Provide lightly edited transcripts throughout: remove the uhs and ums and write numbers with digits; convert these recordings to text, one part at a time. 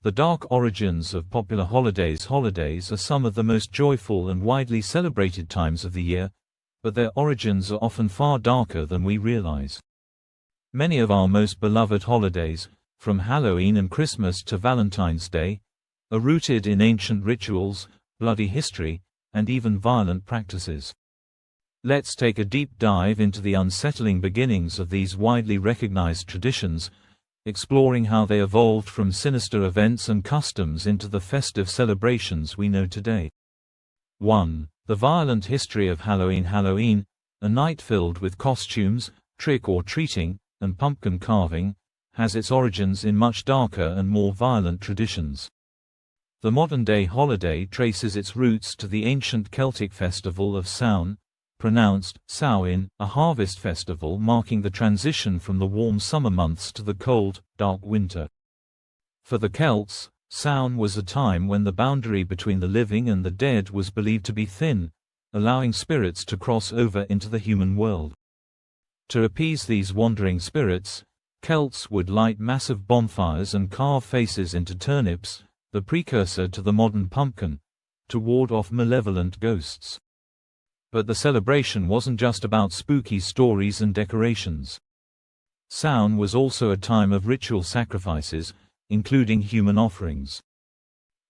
The dark origins of popular holidays. Holidays are some of the most joyful and widely celebrated times of the year, but their origins are often far darker than we realize. Many of our most beloved holidays, from Halloween and Christmas to Valentine's Day, are rooted in ancient rituals, bloody history, and even violent practices. Let's take a deep dive into the unsettling beginnings of these widely recognized traditions, exploring how they evolved from sinister events and customs into the festive celebrations we know today. 1. The violent history of Halloween. Halloween, a night filled with costumes, trick-or-treating, and pumpkin carving, has its origins in much darker and more violent traditions. The modern-day holiday traces its roots to the ancient Celtic festival of Samhain, pronounced Samhain, a harvest festival marking the transition from the warm summer months to the cold, dark winter. For the Celts, Samhain was a time when the boundary between the living and the dead was believed to be thin, allowing spirits to cross over into the human world. To appease these wandering spirits, Celts would light massive bonfires and carve faces into turnips, the precursor to the modern pumpkin, to ward off malevolent ghosts. But the celebration wasn't just about spooky stories and decorations. Samhain was also a time of ritual sacrifices, including human offerings.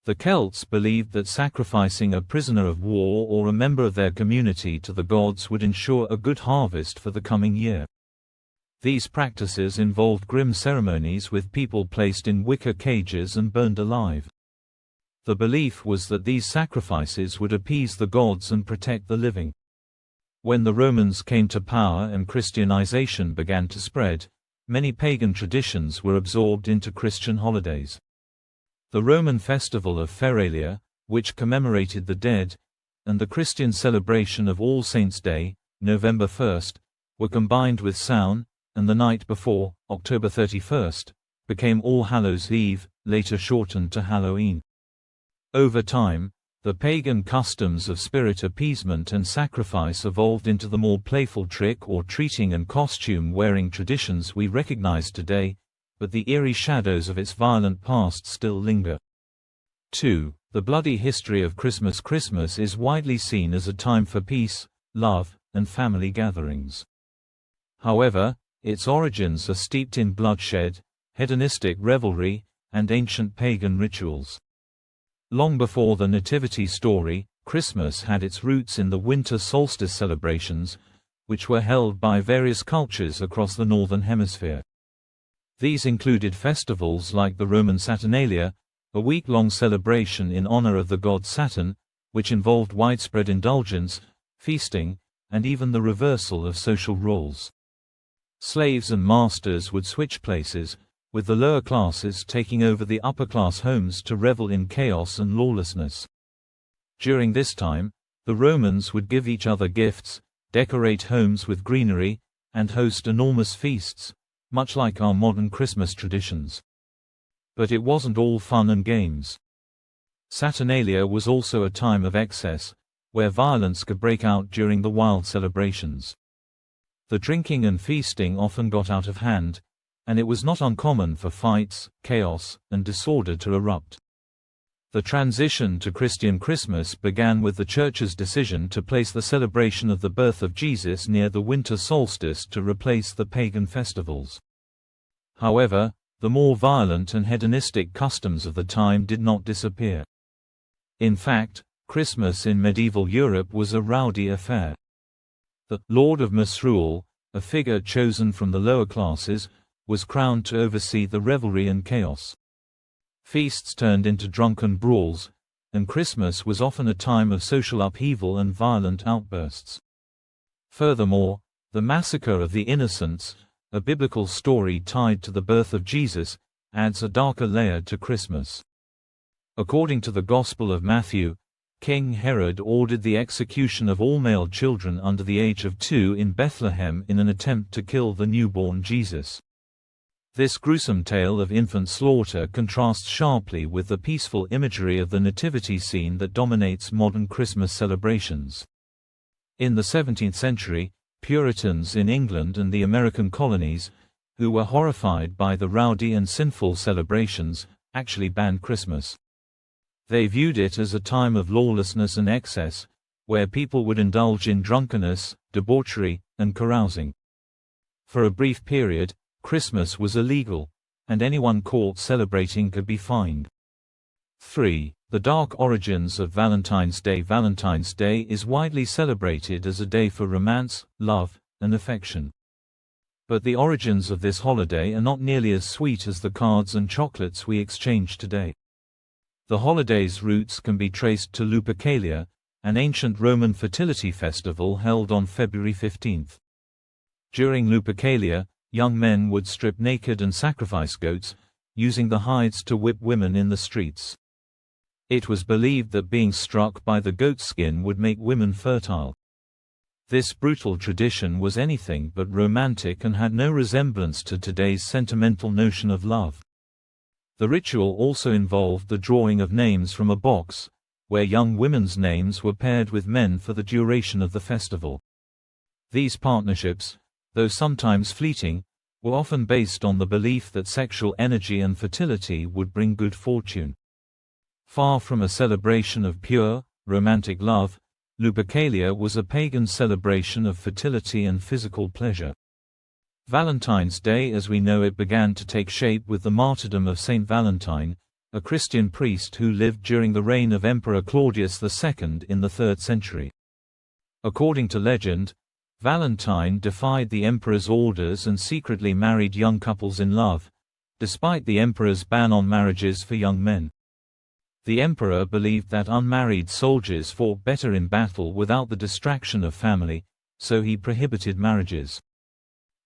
The Celts believed that sacrificing a prisoner of war or a member of their community to the gods would ensure a good harvest for the coming year. These practices involved grim ceremonies with people placed in wicker cages and burned alive. The belief was that these sacrifices would appease the gods and protect the living. When the Romans came to power and Christianization began to spread, many pagan traditions were absorbed into Christian holidays. The Roman festival of Feralia, which commemorated the dead, and the Christian celebration of All Saints' Day, November 1st, were combined with Samhain, and the night before, October 31st, became All Hallows' Eve, later shortened to Halloween. Over time, the pagan customs of spirit appeasement and sacrifice evolved into the more playful trick-or-treating and costume-wearing traditions we recognize today, but the eerie shadows of its violent past still linger. 2. The bloody history of Christmas. Christmas is widely seen as a time for peace, love, and family gatherings. However, its origins are steeped in bloodshed, hedonistic revelry, and ancient pagan rituals. Long before the Nativity story, Christmas had its roots in the winter solstice celebrations, which were held by various cultures across the Northern Hemisphere. These included festivals like the Roman Saturnalia, a week-long celebration in honor of the god Saturn, which involved widespread indulgence, feasting, and even the reversal of social roles. Slaves and masters would switch places, with the lower classes taking over the upper-class homes to revel in chaos and lawlessness. During this time, the Romans would give each other gifts, decorate homes with greenery, and host enormous feasts, much like our modern Christmas traditions. But it wasn't all fun and games. Saturnalia was also a time of excess, where violence could break out during the wild celebrations. The drinking and feasting often got out of hand, and it was not uncommon for fights, chaos, and disorder to erupt. The transition to Christian Christmas began with the Church's decision to place the celebration of the birth of Jesus near the winter solstice to replace the pagan festivals. However, the more violent and hedonistic customs of the time did not disappear. In fact, Christmas in medieval Europe was a rowdy affair. The Lord of Misrule, a figure chosen from the lower classes, was crowned to oversee the revelry and chaos. Feasts turned into drunken brawls, and Christmas was often a time of social upheaval and violent outbursts. Furthermore, the massacre of the innocents, a biblical story tied to the birth of Jesus, adds a darker layer to Christmas. According to the Gospel of Matthew, King Herod ordered the execution of all male children under the age of 2 in Bethlehem in an attempt to kill the newborn Jesus. This gruesome tale of infant slaughter contrasts sharply with the peaceful imagery of the nativity scene that dominates modern Christmas celebrations. In the 17th century, Puritans in England and the American colonies, who were horrified by the rowdy and sinful celebrations, actually banned Christmas. They viewed it as a time of lawlessness and excess, where people would indulge in drunkenness, debauchery, and carousing. For a brief period, Christmas was illegal, and anyone caught celebrating could be fined. 3. The dark origins of Valentine's Day. Valentine's Day is widely celebrated as a day for romance, love, and affection. But the origins of this holiday are not nearly as sweet as the cards and chocolates we exchange today. The holiday's roots can be traced to Lupercalia, an ancient Roman fertility festival held on February 15. During Lupercalia, young men would strip naked and sacrifice goats, using the hides to whip women in the streets. It was believed that being struck by the goat's skin would make women fertile. This brutal tradition was anything but romantic and had no resemblance to today's sentimental notion of love. The ritual also involved the drawing of names from a box, where young women's names were paired with men for the duration of the festival. These partnerships, though sometimes fleeting, were often based on the belief that sexual energy and fertility would bring good fortune. Far from a celebration of pure, romantic love, Lupercalia was a pagan celebration of fertility and physical pleasure. Valentine's Day as we know it began to take shape with the martyrdom of Saint Valentine, a Christian priest who lived during the reign of Emperor Claudius II in the 3rd century. According to legend, Valentine defied the emperor's orders and secretly married young couples in love, despite the emperor's ban on marriages for young men. The emperor believed that unmarried soldiers fought better in battle without the distraction of family, so he prohibited marriages.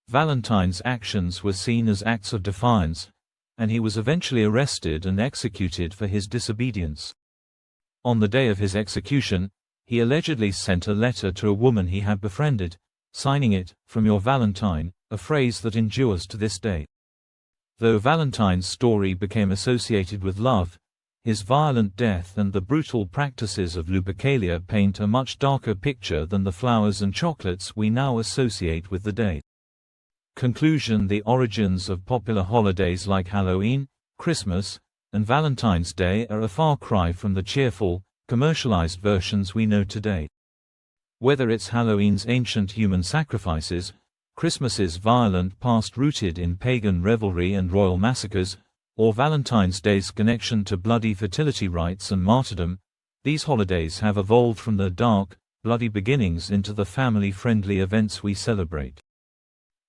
Valentine's actions were seen as acts of defiance, and he was eventually arrested and executed for his disobedience. On the day of his execution, he allegedly sent a letter to a woman he had befriended, signing it, "From your Valentine," a phrase that endures to this day. Though Valentine's story became associated with love, his violent death and the brutal practices of Lupercalia paint a much darker picture than the flowers and chocolates we now associate with the day. Conclusion: the origins of popular holidays like Halloween, Christmas, and Valentine's Day are a far cry from the cheerful, commercialized versions we know today. Whether it's Halloween's ancient human sacrifices, Christmas's violent past rooted in pagan revelry and royal massacres, or Valentine's Day's connection to bloody fertility rites and martyrdom, these holidays have evolved from their dark, bloody beginnings into the family-friendly events we celebrate.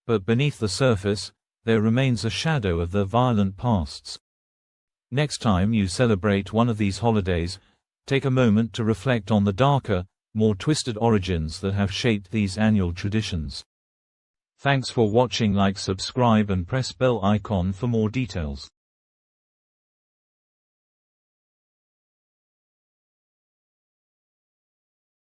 But beneath the surface, there remains a shadow of their violent pasts. Next time you celebrate one of these holidays, take a moment to reflect on the darker, more twisted origins that have shaped these annual traditions. Thanks for watching. Like, subscribe and press bell icon for more details.